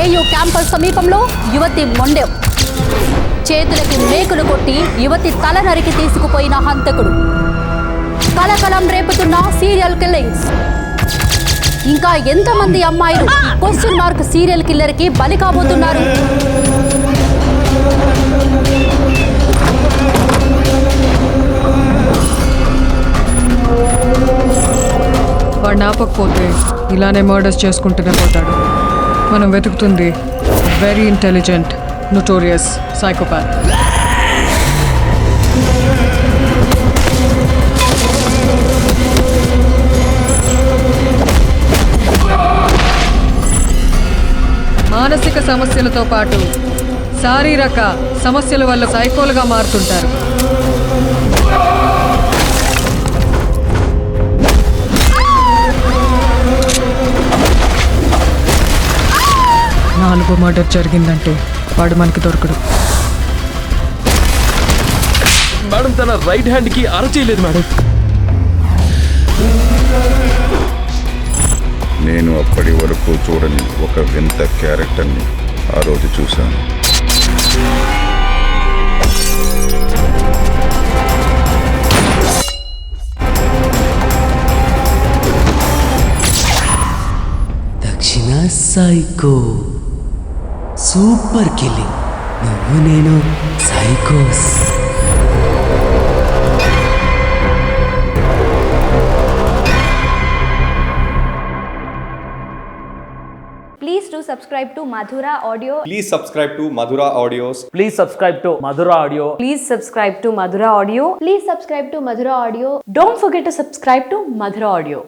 AU campus సమీపంలో యువతి మొండెం. చేతులకి మేకులు కొట్టి యువతి తల నరికి తీసుకుపోయిన హంతకుడు. కలకలం రేపుతున్న సీరియల్ కిల్లింగ్స్. ఇంకా ఎంతమంది అమ్మాయిలు క్వశ్చన్ మార్క్ సీరియల్ కిల్లర్ కి బలి కాబోతున్నారు? వాడు ఆపకపోతే ఇలానే మర్డర్స్ చేసుకుంటూనే పోతాడు. మనం వెతుకుతుంది వెరీ ఇంటెలిజెంట్ నోటోరియస్ సైకోపాత్. మానసిక సమస్యలతో పాటు శారీరక సమస్యల వల్ల సైకోలుగా మారుతుంటారు. నాలుగో మర్డర్ జరిగిందంటే వాడు మనకి దొరకడు. మేడం తన రైట్ హ్యాండ్ కి అరచేయలేదు మేడం. నేను అప్పటి వరకు చూడని ఒక వింత క్యారెక్టర్ని ఆ రోజు చూశాను. దక్షిణ సైకో సూపర్ కిల్లింగ్. నువ్వు నేను సైకోస్. Please do subscribe to Madhura Audio. Please subscribe to Madhura Audios. Please subscribe to Madhura Audio. Please subscribe to Madhura Audio. Please subscribe to Madhura Audio. Don't forget to subscribe to Madhura Audio.